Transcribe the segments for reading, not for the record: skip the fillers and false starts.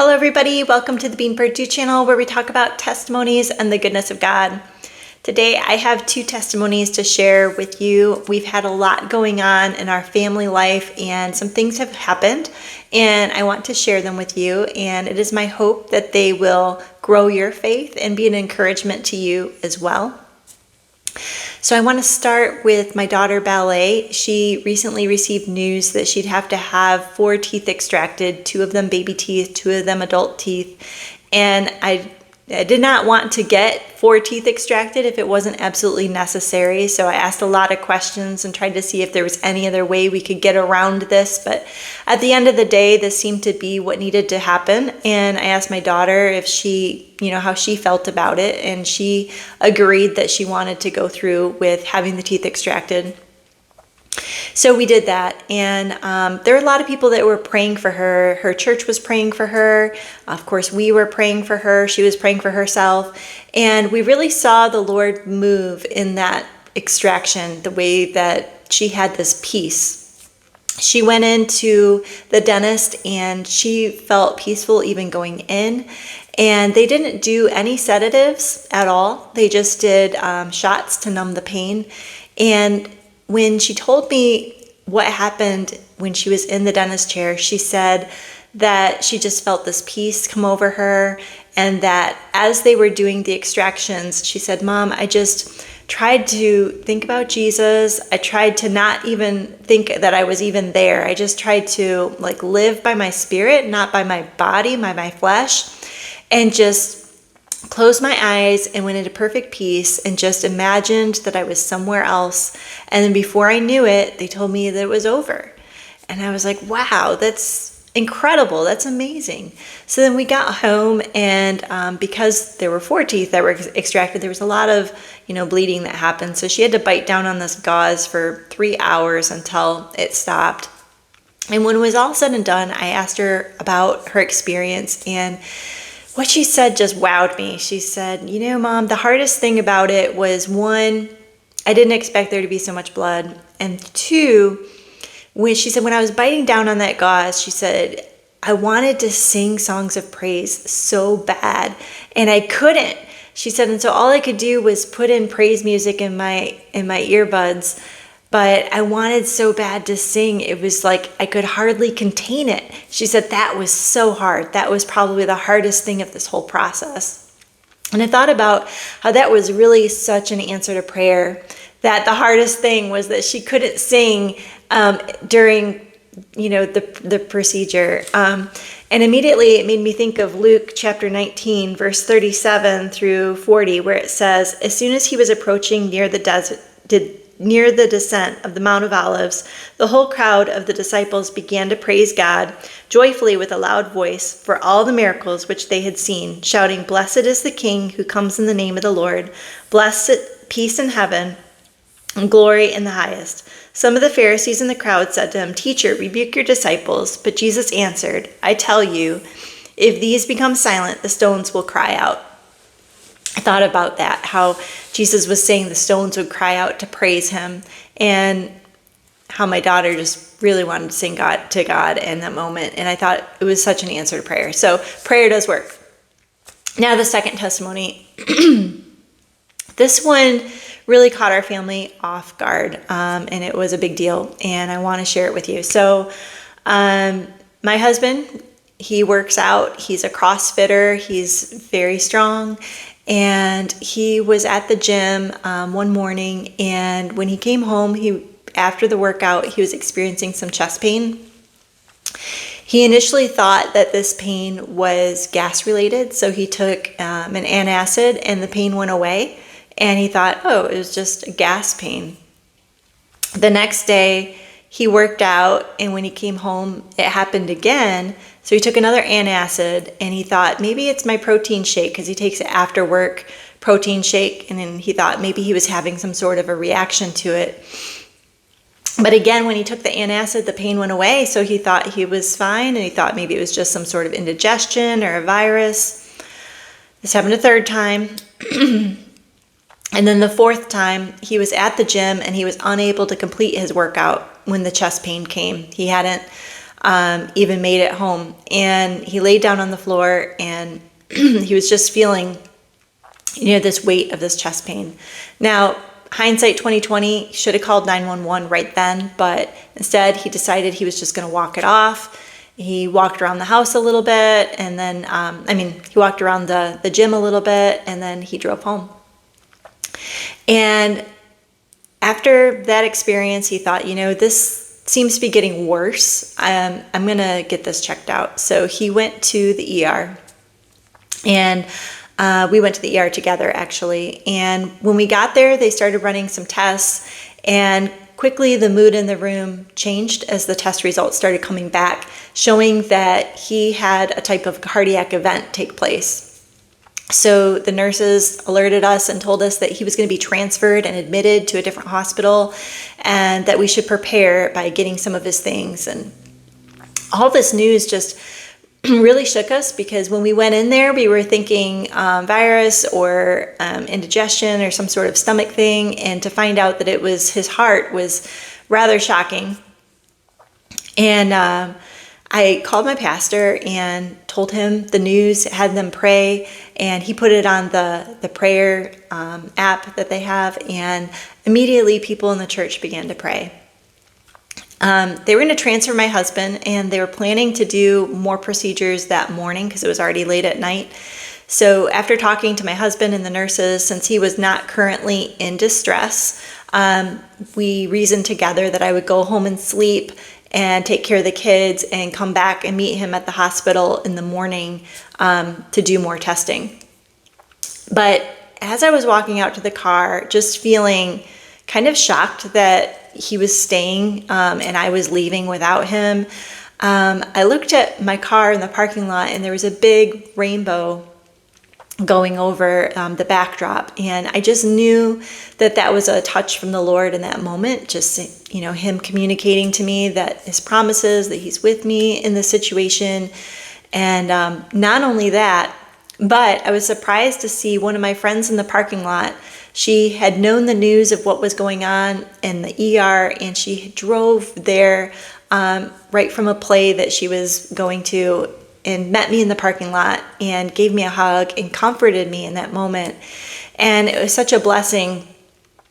Hello everybody, welcome to the Bean Purdue channel where we talk about testimonies and the goodness of God. Today I have two testimonies to share with you. We've had a lot going on in our family life and some things have happened and I want to share them with you, and it is my hope that they will grow your faith and be an encouragement to you as well. So I want to start with my daughter Ballet. She recently received news that she'd have to have 4 teeth extracted, 2 of them baby teeth, 2 of them adult teeth. And I did not want to get 4 teeth extracted if it wasn't absolutely necessary. So I asked a lot of questions and tried to see if there was any other way we could get around this. But at the end of the day, this seemed to be what needed to happen. And I asked my daughter if she, how she felt about it. And she agreed that she wanted to go through with having the teeth extracted. So we did that, and there were a lot of people that were praying for her. Her church was praying for her. Of course, we were praying for her. She was praying for herself, and we really saw the Lord move in that extraction, the way that she had this peace. She went into the dentist, and she felt peaceful even going in, and they didn't do any sedatives at all. They just did shots to numb the pain, and when she told me what happened when she was in the dentist chair, she said that she just felt this peace come over her, and that as they were doing the extractions, she said, "Mom, I just tried to think about Jesus. I tried to not even think that I was even there. I just tried to live by my spirit, not by my body, by my flesh, and just closed my eyes and went into perfect peace and just imagined that I was somewhere else. And then before I knew it, they told me that it was over." And I was like, wow, that's incredible. That's amazing. So then we got home, and because there were 4 teeth that were extracted, there was a lot of, bleeding that happened. So she had to bite down on this gauze for 3 hours until it stopped. And when it was all said and done, I asked her about her experience, and what she said just wowed me. She said, Mom, the hardest thing about it was, 1, I didn't expect there to be so much blood. And 2, when I was biting down on that gauze, she said, I wanted to sing songs of praise so bad, and I couldn't. She said, and so all I could do was put in praise music in my earbuds, but I wanted so bad to sing. It was like I could hardly contain it. She said that was so hard. That was probably the hardest thing of this whole process. And I thought about how that was really such an answer to prayer, that the hardest thing was that she couldn't sing during the procedure. And immediately it made me think of Luke chapter 19, verse 37 through 40, where it says, as soon as he was approaching near the descent of the Mount of Olives, the whole crowd of the disciples began to praise God joyfully with a loud voice for all the miracles which they had seen, shouting, "Blessed is the King who comes in the name of the Lord. Blessed, peace in heaven, and glory in the highest." Some of the Pharisees in the crowd said to him, "Teacher, rebuke your disciples." But Jesus answered, "I tell you, if these become silent, the stones will cry out." I thought about that, how Jesus was saying the stones would cry out to praise him, and how my daughter just really wanted to sing to God in that moment. And I thought it was such an answer to prayer. So prayer does work. Now the second testimony. This one really caught our family off guard, and it was a big deal, and I want to share it with you. So my husband, he works out. He's a CrossFitter. He's very strong. And he was at the gym one morning, and when he came home, after the workout, he was experiencing some chest pain. He initially thought that this pain was gas-related, so he took an antacid, and the pain went away, and he thought, oh, it was just a gas pain. The next day, he worked out, and when he came home, it happened again. So he took another antacid, and he thought maybe it's my protein shake, because he takes it after work, protein shake, and then he thought maybe he was having some sort of a reaction to it. But again, when he took the antacid, the pain went away, so he thought he was fine, and he thought maybe it was just some sort of indigestion or a virus. This happened a third time. And then the fourth time, he was at the gym, and he was unable to complete his workout when the chest pain came. He hadn't even made it home. And he laid down on the floor, and he was just feeling, this weight of this chest pain. Now, hindsight 2020, should have called 911 right then, but instead he decided he was just going to walk it off. He walked around the house a little bit, and then, he walked around the gym a little bit, and then he drove home. And after that experience, he thought, this seems to be getting worse. I'm going to get this checked out. So he went to the ER, and we went to the ER together, actually. And when we got there, they started running some tests, and quickly the mood in the room changed as the test results started coming back, showing that he had a type of cardiac event take place. So the nurses alerted us and told us that he was going to be transferred and admitted to a different hospital, and that we should prepare by getting some of his things. And all this news just really shook us, because when we went in there, we were thinking virus or indigestion or some sort of stomach thing, and to find out that it was his heart was rather shocking. And I called my pastor and told him the news, had them pray, and he put it on the prayer app that they have, and immediately people in the church began to pray. They were going to transfer my husband, and they were planning to do more procedures that morning because it was already late at night. So after talking to my husband and the nurses, since he was not currently in distress, we reasoned together that I would go home and sleep and take care of the kids and come back and meet him at the hospital in the morning to do more testing. But as I was walking out to the car, just feeling kind of shocked that he was staying and I was leaving without him, I looked at my car in the parking lot, and there was a big rainbow going over the backdrop. And I just knew that that was a touch from the Lord in that moment, just, him communicating to me that his promises, that he's with me in this situation. And not only that, but I was surprised to see one of my friends in the parking lot. She had known the news of what was going on in the ER, and she drove there right from a play that she was going to, and met me in the parking lot and gave me a hug and comforted me in that moment. And it was such a blessing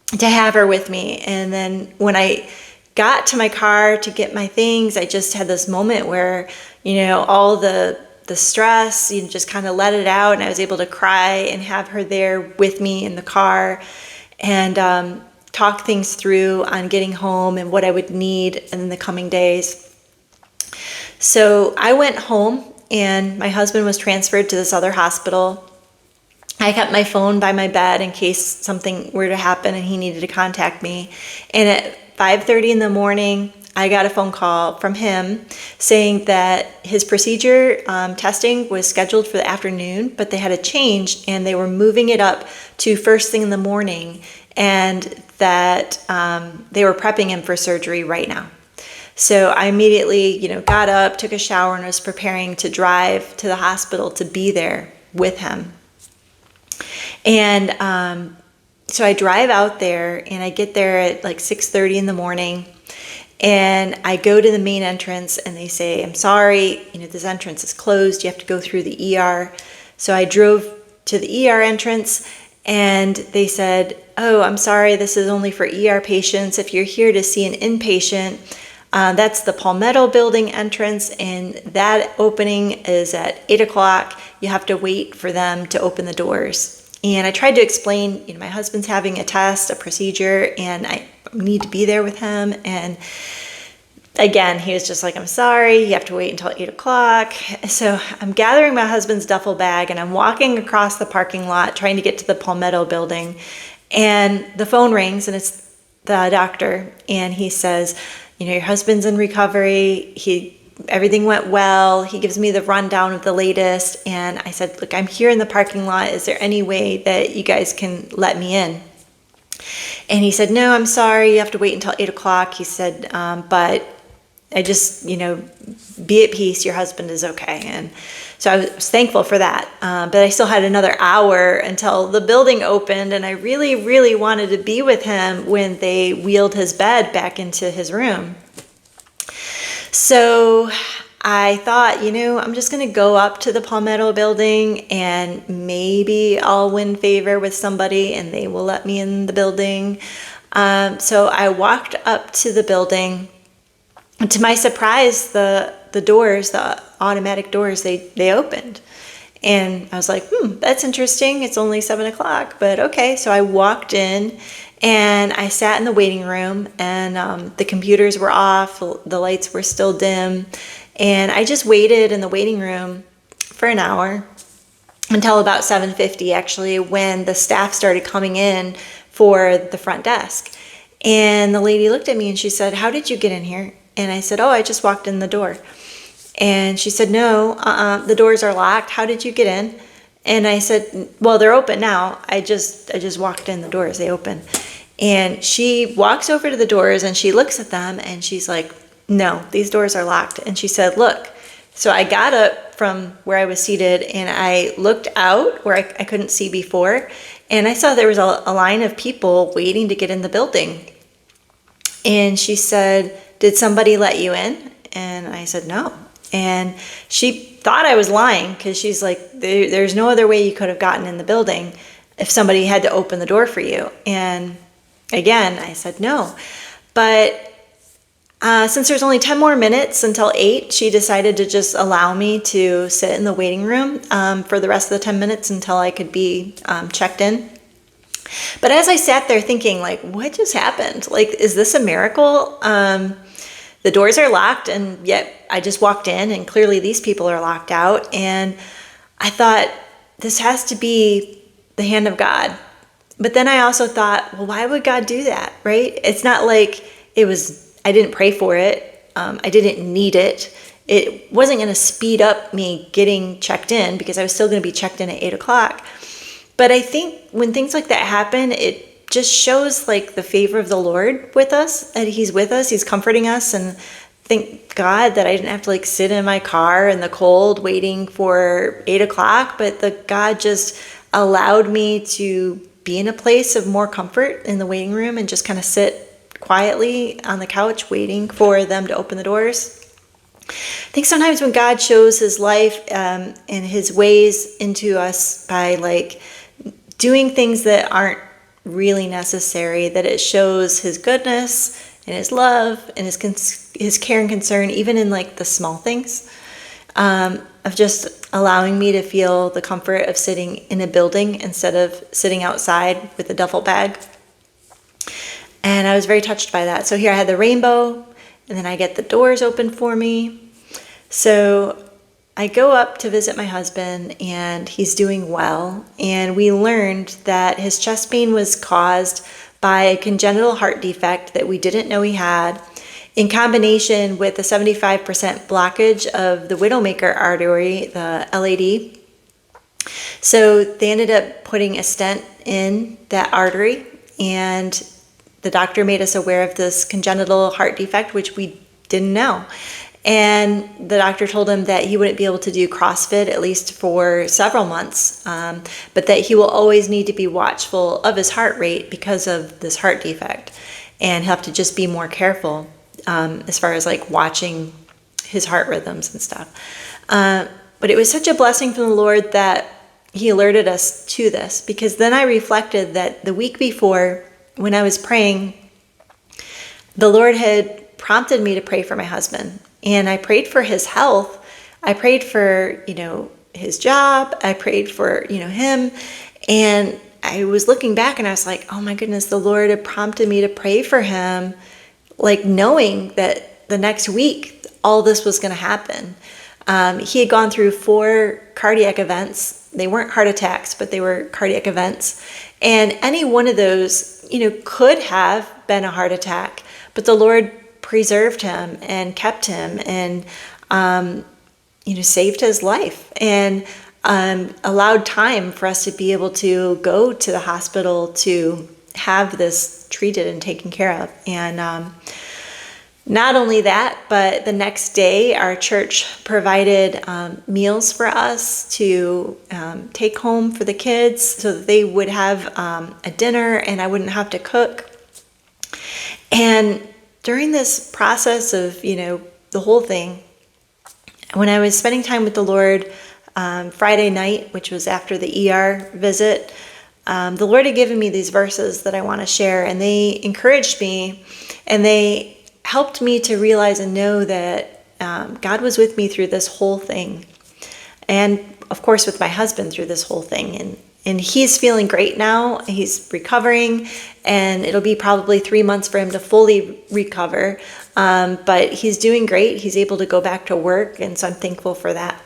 to have her with me. And then when I got to my car to get my things, I just had this moment where, all the stress, just kind of let it out, and I was able to cry and have her there with me in the car, and talk things through on getting home and what I would need in the coming days. So I went home, and my husband was transferred to this other hospital. I kept my phone by my bed in case something were to happen and he needed to contact me. And at 5:30 in the morning, I got a phone call from him saying that his procedure testing was scheduled for the afternoon, but they had a change and they were moving it up to first thing in the morning, and that they were prepping him for surgery right now. So I immediately, got up, took a shower, and was preparing to drive to the hospital to be there with him. And so I drive out there, and I get there at like 6:30 in the morning, and I go to the main entrance, and they say, "I'm sorry, this entrance is closed. You have to go through the ER." So I drove to the ER entrance, and they said, "Oh, I'm sorry, this is only for ER patients. If you're here to see an inpatient, that's the Palmetto building entrance, and that opening is at 8 o'clock. You have to wait for them to open the doors." And I tried to explain, my husband's having a test, a procedure, and I need to be there with him. And again, he was just like, "I'm sorry, you have to wait until 8 o'clock. So I'm gathering my husband's duffel bag, and I'm walking across the parking lot trying to get to the Palmetto building. And the phone rings, and it's the doctor, and he says, "Your husband's in recovery. Everything went well." He gives me the rundown of the latest, and I said, "Look, I'm here in the parking lot. Is there any way that you guys can let me in?" And he said, "No, I'm sorry. You have to wait until 8 o'clock. He said, "But I just, be at peace. Your husband is okay." And so I was thankful for that. But I still had another hour until the building opened, and I really, really wanted to be with him when they wheeled his bed back into his room. So I thought, I'm just going to go up to the Palmetto building and maybe I'll win favor with somebody and they will let me in the building. So I walked up to the building. And to my surprise, the doors, the automatic doors, they opened. And I was like, that's interesting. It's only 7:00, but okay. So I walked in and I sat in the waiting room, and the computers were off, the lights were still dim. And I just waited in the waiting room for an hour until about 7:50, actually, when the staff started coming in for the front desk. And the lady looked at me and she said, "How did you get in here?" And I said, "Oh, I just walked in the door." And she said, "No, the doors are locked. How did you get in?" And I said, "Well, they're open now. I just walked in the doors. They open." And she walks over to the doors and she looks at them and she's like, "No, these doors are locked." And she said, "Look." So I got up from where I was seated and I looked out where I couldn't see before. And I saw there was a line of people waiting to get in the building. And she said, "Did somebody let you in?" And I said, "No." And she thought I was lying because she's like, there's no other way you could have gotten in the building if somebody had to open the door for you. And again, I said no. But since there's only 10 more minutes until 8, she decided to just allow me to sit in the waiting room for the rest of the 10 minutes until I could be checked in. But as I sat there thinking, like, what just happened? Like, is this a miracle? The doors are locked, and yet I just walked in, and clearly these people are locked out. And I thought, this has to be the hand of God. But then I also thought, well, why would God do that, right? It's not like I didn't pray for it. I didn't need it. It wasn't going to speed up me getting checked in because I was still going to be checked in at 8:00. But I think when things like that happen, it just shows like the favor of the Lord with us, that He's with us, He's comforting us. And thank God that I didn't have to like sit in my car in the cold waiting for 8:00, but the God just allowed me to be in a place of more comfort in the waiting room and just kind of sit quietly on the couch waiting for them to open the doors. I think sometimes when God shows His life and His ways into us by like doing things that aren't really necessary, that it shows His goodness and His love and His care and concern, even in like the small things, of just allowing me to feel the comfort of sitting in a building instead of sitting outside with a duffel bag. And I was very touched by that. So here I had the rainbow, and then I get the doors open for me. So I go up to visit my husband, and he's doing well. And we learned that his chest pain was caused by a congenital heart defect that we didn't know he had, in combination with a 75% blockage of the widowmaker artery, the LAD. So they ended up putting a stent in that artery, and the doctor made us aware of this congenital heart defect, which we didn't know. And the doctor told him that he wouldn't be able to do CrossFit at least for several months, but that he will always need to be watchful of his heart rate because of this heart defect, and have to just be more careful as far as like watching his heart rhythms and stuff. But it was such a blessing from the Lord that He alerted us to this, because then I reflected that the week before, when I was praying, the Lord had prompted me to pray for my husband. And I prayed for his health. I prayed for, his job. I prayed for, him. And I was looking back and I was like, oh my goodness, the Lord had prompted me to pray for him, like knowing that the next week all this was going to happen. He had gone through 4 cardiac events. They weren't heart attacks, but they were cardiac events. And any one of those, could have been a heart attack, but the Lord preserved him and kept him and, saved his life, and allowed time for us to be able to go to the hospital to have this treated and taken care of. And not only that, but the next day our church provided meals for us to take home for the kids so that they would have a dinner and I wouldn't have to cook. And during this process of, the whole thing. When I was spending time with the Lord Friday night, which was after the ER visit, the Lord had given me these verses that I want to share, and they encouraged me, and they helped me to realize and know that God was with me through this whole thing. And of course, with my husband through this whole thing. And he's feeling great now. He's recovering, and it'll be probably 3 months for him to fully recover. But he's doing great. He's able to go back to work, and so I'm thankful for that.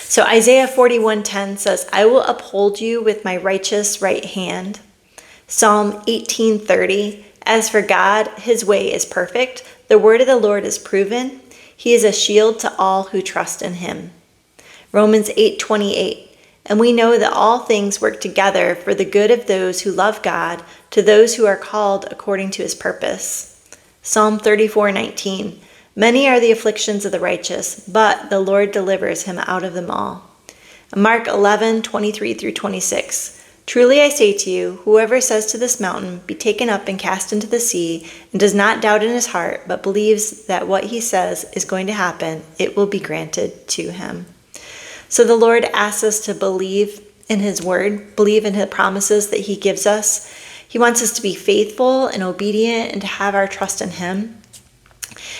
So Isaiah 41:10 says, I will uphold you with my righteous right hand. Psalm 18:30, as for God, his way is perfect. The word of the Lord is proven. He is a shield to all who trust in him. Romans 8:28, and we know that all things work together for the good of those who love God, to those who are called according to his purpose. Psalm 34:19, many are the afflictions of the righteous, but the Lord delivers him out of them all. Mark 11:23 through 26, truly I say to you, whoever says to this mountain, be taken up and cast into the sea, and does not doubt in his heart, but believes that what he says is going to happen, it will be granted to him. So the Lord asks us to believe in his word, believe in his promises that he gives us. He wants us to be faithful and obedient and to have our trust in him,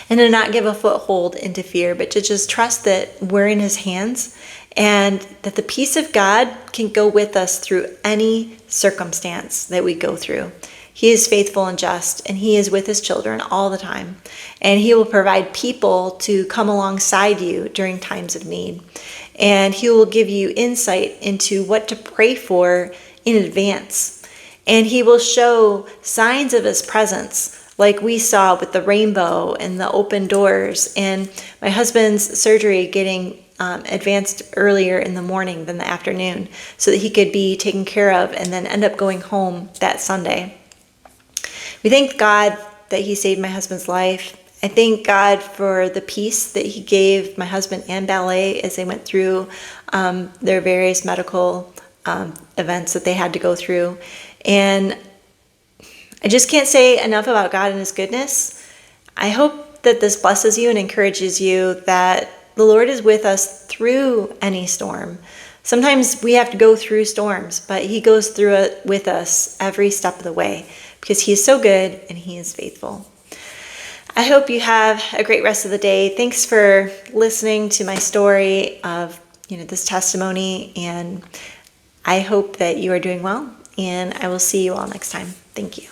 and to not give a foothold into fear, but to just trust that we're in his hands and that the peace of God can go with us through any circumstance that we go through. He is faithful and just, and he is with his children all the time. And he will provide people to come alongside you during times of need. And he will give you insight into what to pray for in advance. And he will show signs of his presence, like we saw with the rainbow and the open doors, and my husband's surgery getting advanced earlier in the morning than the afternoon so that he could be taken care of and then end up going home that Sunday. We thank God that he saved my husband's life. I thank God for the peace that he gave my husband and Ballet as they went through their various medical events that they had to go through. And I just can't say enough about God and his goodness. I hope that this blesses you and encourages you that the Lord is with us through any storm. Sometimes we have to go through storms, but he goes through it with us every step of the way because he is so good and he is faithful. I hope you have a great rest of the day. Thanks for listening to my story of this testimony, and I hope that you are doing well, and I will see you all next time. Thank you.